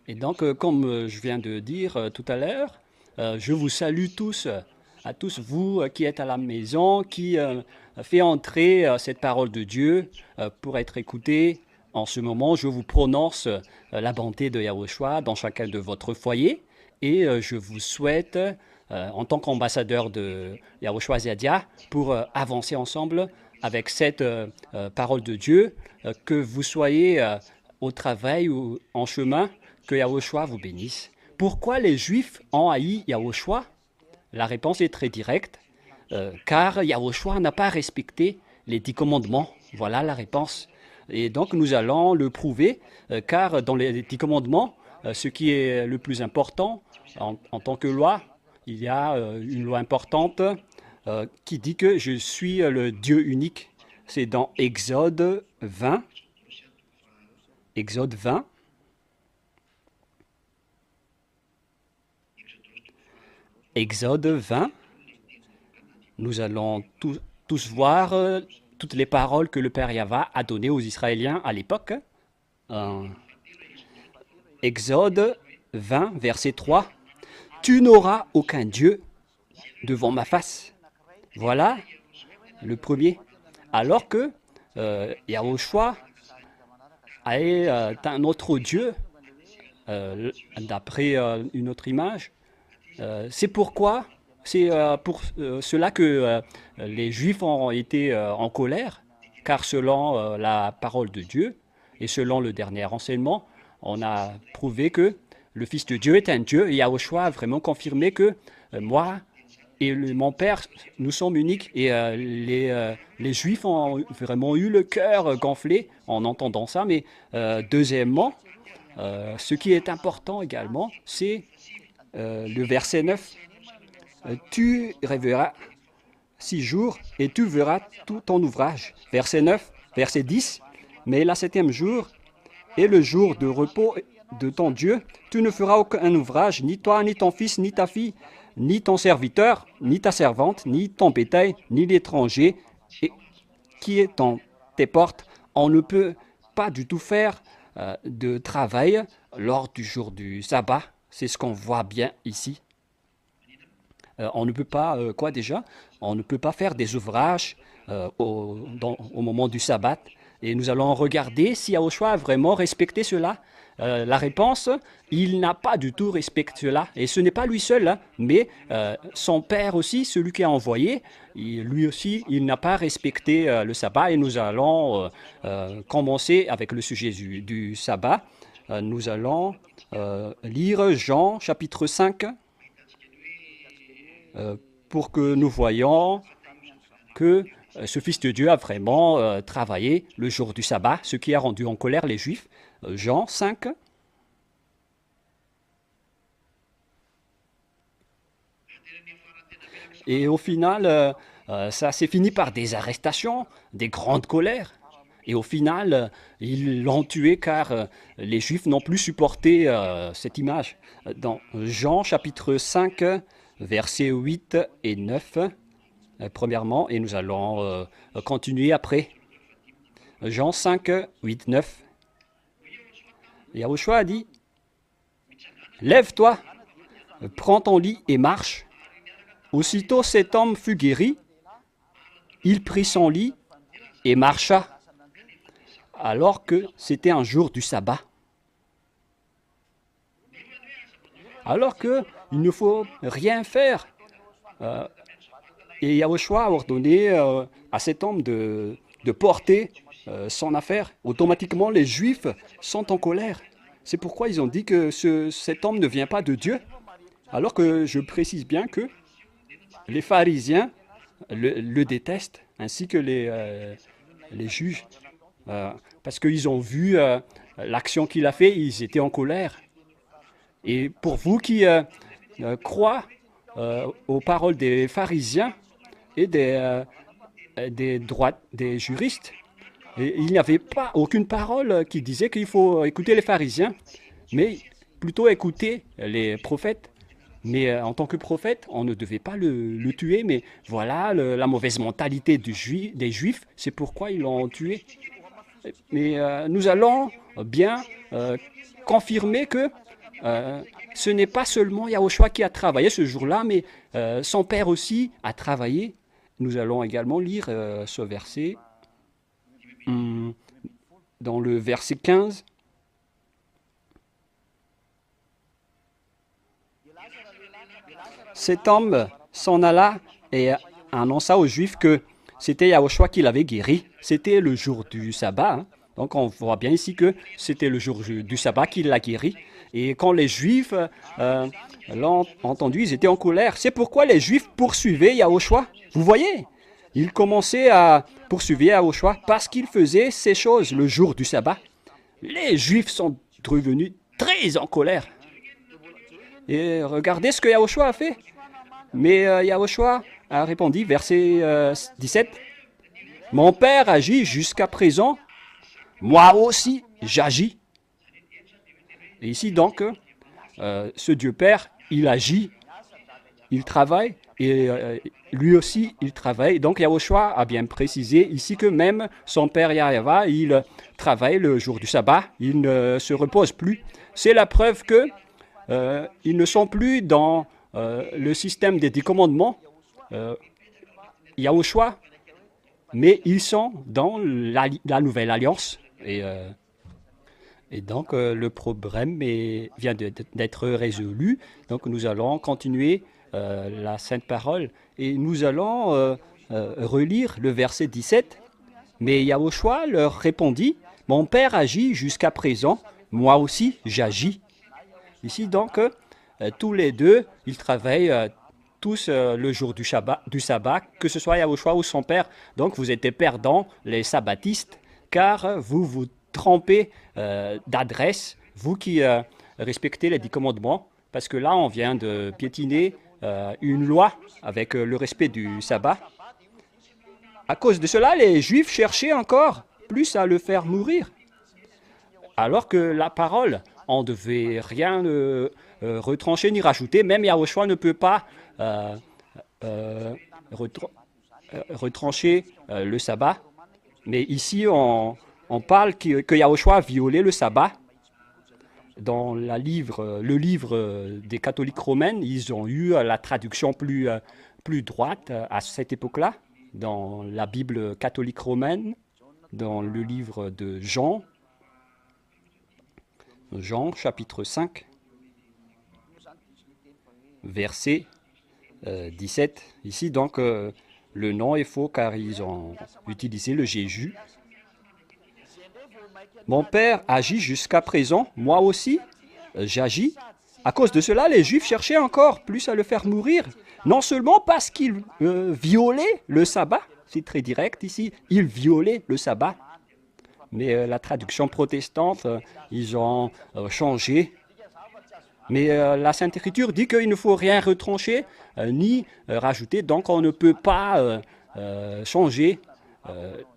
Et donc, comme je viens de dire tout à l'heure, je vous salue tous, à tous vous qui êtes à la maison, qui fait entrer cette parole de Dieu pour être écoutée. En ce moment, je vous prononce la bonté de Yahushua dans chacun de votre foyer et je vous souhaite, en tant qu'ambassadeur de Yahushua Ziadia, pour avancer ensemble avec cette parole de Dieu, que vous soyez au travail ou en chemin, que Yahushua vous bénisse. Pourquoi les Juifs ont haï Yahushua? La réponse est très directe, car Yahushua n'a pas respecté les 10 commandements. Voilà la réponse. Et donc nous allons le prouver, car dans les 10 commandements, ce qui est le plus important en tant que loi, il y a une loi importante qui dit que je suis le Dieu unique. C'est dans Exode 20. Exode 20. Exode 20. Nous allons tous voir toutes les paroles que le Père Yahva a données aux Israéliens à l'époque. Exode 20, verset 3. Tu n'auras aucun Dieu devant ma face. Voilà le premier. Alors que Yahushua est un autre Dieu, d'après une autre image. C'est pourquoi, c'est pour cela que les Juifs ont été en colère, car selon la parole de Dieu et selon le dernier enseignement, on a prouvé que le Fils de Dieu est un Dieu, et Yahushua a vraiment confirmé que moi et mon Père, nous sommes uniques. Et les Juifs ont vraiment eu le cœur gonflé en entendant ça. Mais deuxièmement, ce qui est important également, c'est le verset 9. Tu rêveras 6 jours et tu verras tout ton ouvrage. Verset 9, verset 10. Mais le 7e jour est le jour de repos de ton Dieu. Tu ne feras aucun ouvrage, ni toi, ni ton fils, ni ta fille, ni ton serviteur, ni ta servante, ni ton bétail, ni l'étranger qui est dans tes portes. On ne peut pas du tout faire de travail lors du jour du sabbat. C'est ce qu'on voit bien ici. On ne peut pas, quoi déjà? On ne peut pas faire des ouvrages au moment du sabbat. Et nous allons regarder si Yahushua a vraiment respecté cela. La réponse, il n'a pas du tout respecté cela. Et ce n'est pas lui seul, hein, mais son père aussi, celui qui a envoyé, lui aussi, il n'a pas respecté le sabbat. Et nous allons commencer avec le sujet du sabbat. Nous allons lire Jean chapitre 5 pour que nous voyions que ce Fils de Dieu a vraiment travaillé le jour du sabbat, ce qui a rendu en colère les Juifs. Jean 5. Et au final, ça s'est fini par des arrestations, des grandes colères. Et au final, ils l'ont tué car les Juifs n'ont plus supporté cette image. Dans Jean chapitre 5, versets 8 et 9, premièrement, et nous allons continuer après. Jean 5, 8, 9. Yahushua a dit, « Lève-toi, prends ton lit et marche. » Aussitôt cet homme fut guéri, il prit son lit et marcha, alors que c'était un jour du sabbat. Alors qu'il ne faut rien faire. Et Yahushua a ordonné à cet homme de porter son affaire. Automatiquement, les Juifs sont en colère. C'est pourquoi ils ont dit que cet homme ne vient pas de Dieu. Alors que je précise bien que les pharisiens le détestent, ainsi que les juges. Parce qu'ils ont vu l'action qu'il a fait, ils étaient en colère. Et pour vous qui croient aux paroles des pharisiens et des juristes, et il n'y avait pas aucune parole qui disait qu'il faut écouter les pharisiens, mais plutôt écouter les prophètes. Mais en tant que prophète, on ne devait pas le tuer, mais voilà la mauvaise mentalité des Juifs, c'est pourquoi ils l'ont tué. Mais nous allons bien confirmer que ce n'est pas seulement Yahushua qui a travaillé ce jour-là, mais son père aussi a travaillé. Nous allons également lire ce verset dans le verset 15. Cet homme s'en alla et annonça aux Juifs que c'était Yahushua qui l'avait guéri. C'était le jour du sabbat. Hein. Donc on voit bien ici que c'était le jour du sabbat qu'il l'a guéri. Et quand les Juifs l'ont entendu, ils étaient en colère. C'est pourquoi les Juifs poursuivaient Yahushua. Vous voyez, ils commençaient à poursuivre Yahushua parce qu'il faisait ces choses le jour du sabbat. Les Juifs sont devenus très en colère. Et regardez ce que Yahushua a fait. Mais Yahushua a répondu, verset 17, « Mon Père agit jusqu'à présent, moi aussi j'agis. » Et ici donc, ce Dieu Père, il agit, il travaille, et lui aussi il travaille. Donc Yahushua a bien précisé ici que même son Père Yahva, il travaille le jour du sabbat, il ne se repose plus. C'est la preuve que ils ne sont plus dans le système des 10 commandements, Yahushua, mais ils sont dans la nouvelle alliance. Et donc, le problème vient d'être résolu. Donc, nous allons continuer la Sainte Parole et nous allons relire le verset 17. Mais Yahushua leur répondit, « Mon Père agit jusqu'à présent, moi aussi j'agis. » Ici, donc, tous les deux, ils travaillent tous le jour du sabbat, que ce soit Yahushua ou son père. Donc, vous êtes perdants, les sabbatistes, car vous vous trompez d'adresse, vous qui respectez les 10 commandements, parce que là, on vient de piétiner une loi avec le respect du sabbat. À cause de cela, les Juifs cherchaient encore plus à le faire mourir, alors que la parole, on ne devait rien retrancher ni rajouter. Même Yahushua ne peut pas retrancher le sabbat. Mais ici, on parle que Yahushua a violé le sabbat. Dans le livre des catholiques romains, ils ont eu la traduction plus droite à cette époque-là. Dans la Bible catholique romaine, dans le livre de Jean, chapitre 5, verset 17. Ici, donc, le nom est faux car ils ont utilisé le Jésus. Mon Père agit jusqu'à présent, moi aussi j'agis. À cause de cela, les Juifs cherchaient encore plus à le faire mourir. Non seulement parce qu'il violait le sabbat, c'est très direct ici, il violait le sabbat. Mais la traduction protestante, ils ont changé. Mais la Sainte Écriture dit qu'il ne faut rien retrancher ni rajouter, donc on ne peut pas changer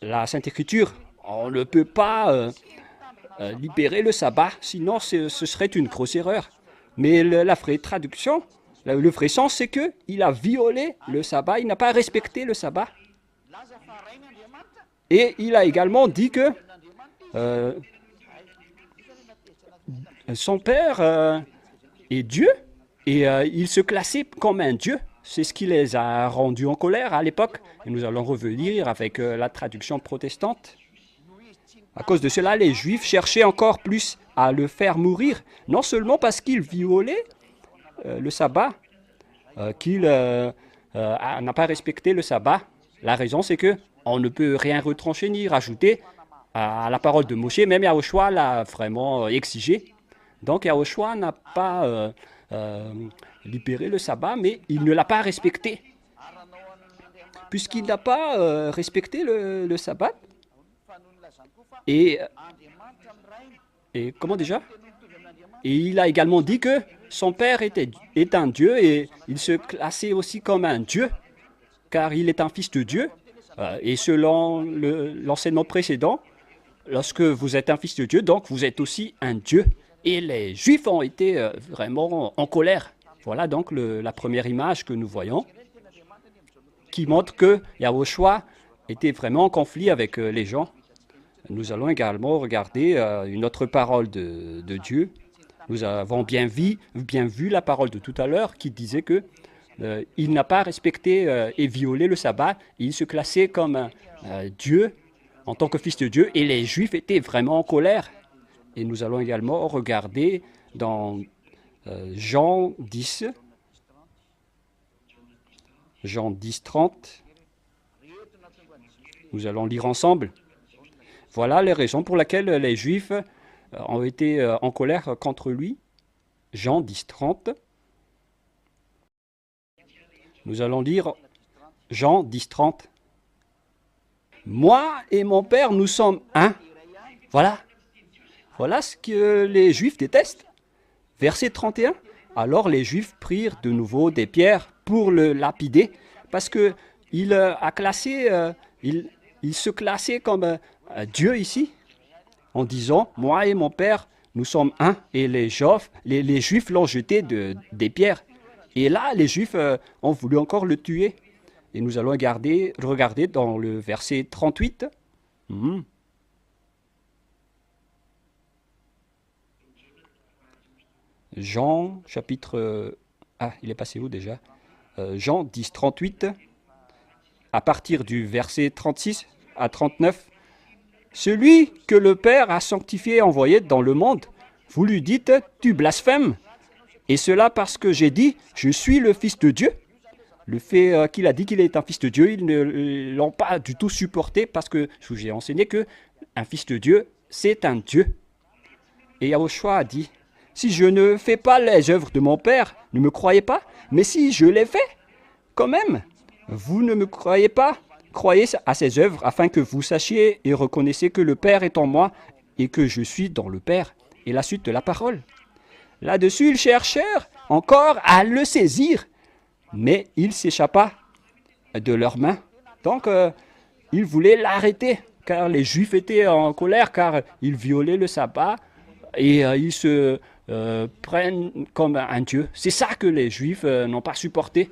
la Sainte Écriture. On ne peut pas libérer le sabbat, sinon ce serait une grosse erreur. Mais la vraie traduction, le vrai sens, c'est qu'il a violé le sabbat, il n'a pas respecté le sabbat. Et il a également dit que son père est Dieu et il se classait comme un Dieu. C'est ce qui les a rendus en colère à l'époque. Et nous allons revenir avec la traduction protestante. À cause de cela, les Juifs cherchaient encore plus à le faire mourir, non seulement parce qu'il violait le sabbat, qu'il n'a pas respecté le sabbat. La raison, c'est que on ne peut rien retrancher ni rajouter à la parole de Moshe. Même Yahushua l'a vraiment exigé. Donc Yahushua n'a pas libéré le sabbat, mais il ne l'a pas respecté. Puisqu'il n'a pas respecté le sabbat, et comment déjà? Et il a également dit que son père est un Dieu et il se classait aussi comme un Dieu, car il est un fils de Dieu. Et selon l'enseignement précédent, lorsque vous êtes un fils de Dieu, donc vous êtes aussi un Dieu. Et les Juifs ont été vraiment en colère. Voilà donc la première image que nous voyons, qui montre que Yahushua était vraiment en conflit avec les gens. Nous allons également regarder une autre parole de Dieu Nous avons bien vu la parole de tout à l'heure qui disait que il n'a pas respecté et violé le sabbat. Il se classait comme Dieu, en tant que fils de Dieu, et les Juifs étaient vraiment en colère. Et nous allons également regarder dans Jean 10, Jean 10, 30. Nous allons lire ensemble. Voilà les raisons pour lesquelles les Juifs ont été en colère contre lui. Jean 10, 30. Nous allons lire Jean 10, 30. Moi et mon Père, nous sommes un. Voilà. Voilà ce que les Juifs détestent. Verset 31. Alors les Juifs prirent de nouveau des pierres pour le lapider, parce que il se classait comme Dieu ici, en disant, moi et mon Père, nous sommes un. Et les Juifs l'ont jeté des pierres. Et là, les Juifs ont voulu encore le tuer. Et nous allons regarder dans le verset 38. Jean, chapitre... il est passé où déjà Jean 10, 38, à partir du verset 36 à 39. Celui que le Père a sanctifié et envoyé dans le monde, vous lui dites, tu blasphèmes. Et cela parce que j'ai dit, je suis le Fils de Dieu. Le fait qu'il a dit qu'il est un Fils de Dieu, ils ne l'ont pas du tout supporté parce que je vous ai enseigné qu'un Fils de Dieu, c'est un Dieu. Et Yahushua a dit, si je ne fais pas les œuvres de mon Père, ne me croyez pas. Mais si je les fais, quand même, vous ne me croyez pas. Croyez à ces œuvres afin que vous sachiez et reconnaissiez que le Père est en moi et que je suis dans le Père. Et la suite de la parole. Là-dessus, ils cherchèrent encore à le saisir, mais il s'échappa de leurs mains. Donc, ils voulaient l'arrêter, car les Juifs étaient en colère, car ils violaient le sabbat et ils se prennent comme un Dieu. C'est ça que les Juifs n'ont pas supporté.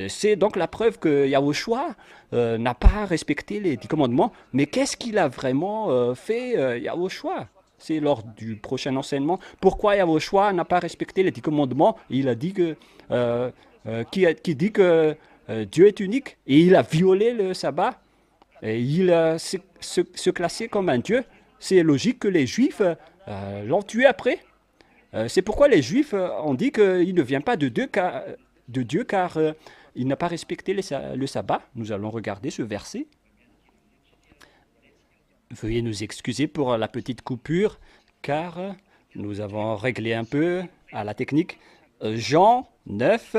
C'est donc la preuve que Yahushua n'a pas respecté les 10 commandements. Mais qu'est-ce qu'il a vraiment fait, Yahushua? C'est lors du prochain enseignement. Pourquoi Yahushua n'a pas respecté les 10 commandements? Il a dit que, qui dit que Dieu est unique et il a violé le sabbat. Et il se classait comme un Dieu. C'est logique que les Juifs l'ont tué après. C'est pourquoi les Juifs ont dit qu'il ne vient pas de Dieu car il n'a pas respecté le sabbat. Nous allons regarder ce verset. Veuillez nous excuser pour la petite coupure car nous avons réglé un peu à la technique. Jean 9,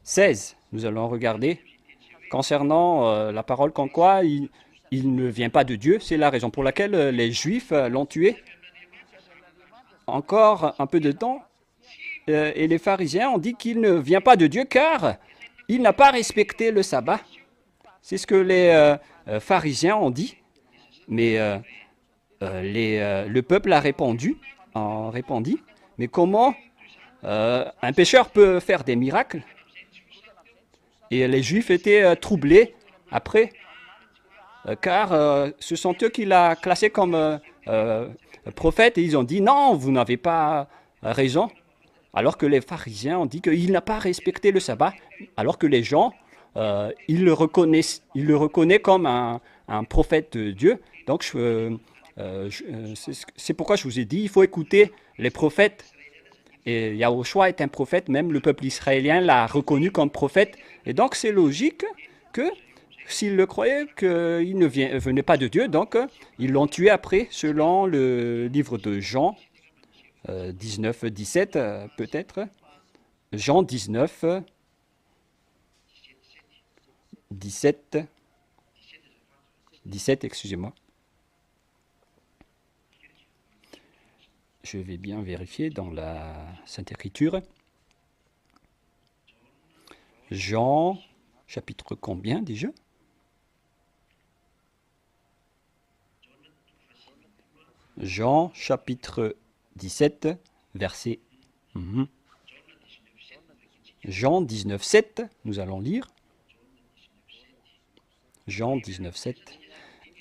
16. Nous allons regarder concernant la parole comme quoi il ne vient pas de Dieu. C'est la raison pour laquelle les Juifs l'ont tué. Encore un peu de temps, et les pharisiens ont dit qu'il ne vient pas de Dieu car il n'a pas respecté le sabbat. C'est ce que les pharisiens ont dit, mais le peuple a répondit, mais comment un pécheur peut faire des miracles? Et les Juifs étaient troublés après, car ce sont eux qui l'ont classé comme prophète, et ils ont dit non, vous n'avez pas raison. Alors que les pharisiens ont dit qu'il n'a pas respecté le sabbat, alors que les gens, ils le reconnaissent comme un prophète de Dieu. Donc, c'est pourquoi je vous ai dit, il faut écouter les prophètes. Et Yahushua est un prophète, même le peuple israélien l'a reconnu comme prophète. Et donc, c'est logique que s'ils le croyaient qu'il ne venait pas de Dieu, donc ils l'ont tué après, selon le livre de Jean 19, 17 peut-être. Jean 19, 17, excusez-moi. Je vais bien vérifier dans la Sainte Écriture. Jean, chapitre combien déjà? Jean, chapitre 17, verset... Jean 19, 7, nous allons lire. Jean 19, 7.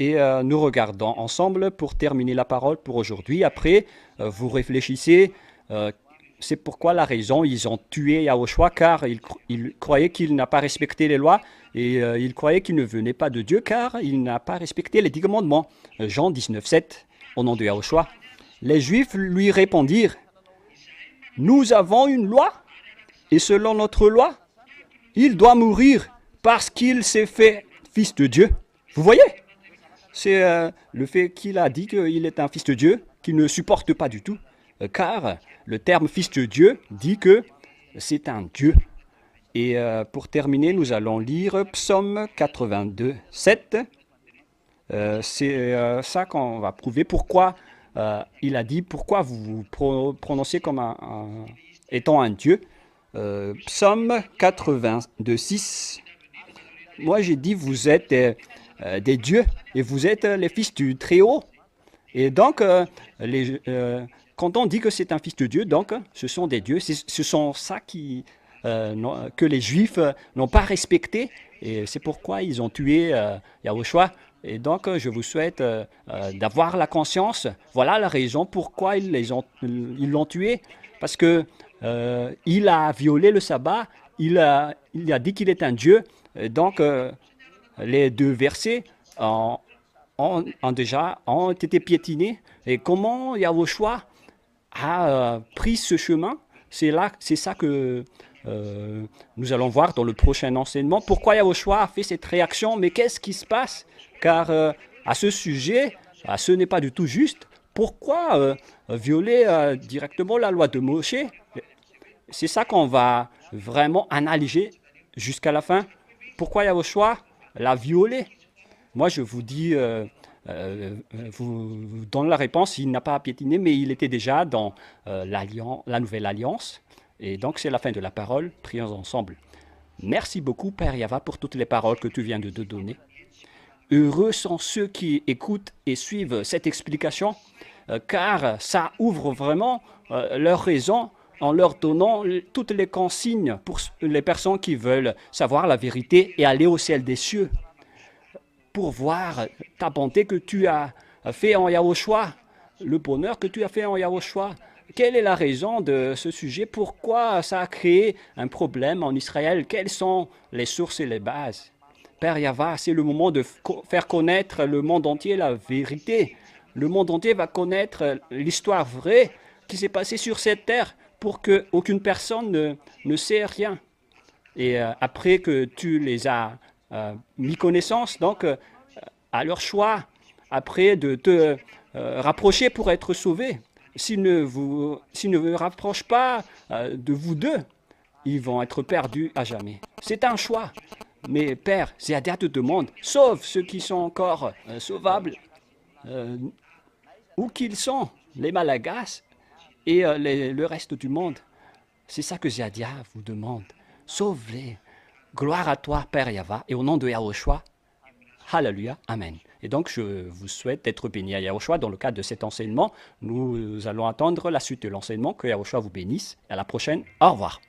Et nous regardons ensemble pour terminer la parole pour aujourd'hui. Après, vous réfléchissez Euh, c'est pourquoi la raison, ils ont tué Yahushua, car ils croyaient qu'il n'a pas respecté les lois, et ils croyaient qu'il ne venait pas de Dieu, car il n'a pas respecté les 10 commandements. Jean 19, 7, au nom de Yahushua. Les Juifs lui répondirent, nous avons une loi, et selon notre loi, il doit mourir parce qu'il s'est fait fils de Dieu. Vous voyez? C'est le fait qu'il a dit qu'il est un fils de Dieu, qu'il ne supporte pas du tout, car le terme fils de Dieu dit que c'est un Dieu. Et pour terminer, nous allons lire Psaume 82, 7. C'est ça qu'on va prouver pourquoi il a dit, pourquoi vous vous prononcez comme étant un Dieu. Psaume 82, 6. Moi j'ai dit, vous êtes des dieux et vous êtes les fils du Très-Haut. Et donc, quand on dit que c'est un fils de Dieu, donc ce sont des dieux. Ce sont ça que les Juifs n'ont pas respecté. Et c'est pourquoi ils ont tué Yahushua. Et donc, je vous souhaite d'avoir la conscience. Voilà la raison pourquoi ils l'ont tué. Parce que il a violé le sabbat. Il a dit qu'il est un Dieu. Et donc, les deux versets ont été piétinés. Et comment Yahushua a pris ce chemin, c'est ça que nous allons voir dans le prochain enseignement. Pourquoi Yahushua a fait cette réaction? Mais qu'est-ce qui se passe? Car à ce sujet, ce n'est pas du tout juste. Pourquoi violer directement la loi de Moshe? C'est ça qu'on va vraiment analyser jusqu'à la fin. Pourquoi Yahushua l'a violé? Moi, je vous dis, vous donne la réponse, il n'a pas piétiné, mais il était déjà dans la nouvelle alliance. Et donc, c'est la fin de la parole. Prions ensemble. Merci beaucoup, Père Yava, pour toutes les paroles que tu viens de te donner. Heureux sont ceux qui écoutent et suivent cette explication, car ça ouvre vraiment leur raison en leur donnant toutes les consignes pour les personnes qui veulent savoir la vérité et aller au ciel des cieux. Pour voir ta bonté que tu as fait en Yahushua, le bonheur que tu as fait en Yahushua. Quelle est la raison de ce sujet? Pourquoi ça a créé un problème en Israël? Quelles sont les sources et les bases? Père Yava, c'est le moment de faire connaître le monde entier la vérité. Le monde entier va connaître l'histoire vraie qui s'est passée sur cette terre pour qu'aucune personne ne sait rien. Et après que tu les as mis connaissance, donc à leur choix, après de te rapprocher pour être sauvé. S'ils ne vous rapprochent pas de vous deux, ils vont être perdus à jamais. C'est un choix. Mais Père, Zéadia te demande, sauve ceux qui sont encore sauvables, où qu'ils sont, les Malagas et le reste du monde. C'est ça que Zéadia vous demande. Sauve-les. Gloire à toi, Père Yava, et au nom de Yahushua. Alléluia, Amen. Et donc, je vous souhaite d'être béni à Yahushua dans le cadre de cet enseignement. Nous allons attendre la suite de l'enseignement. Que Yahushua vous bénisse. À la prochaine. Au revoir.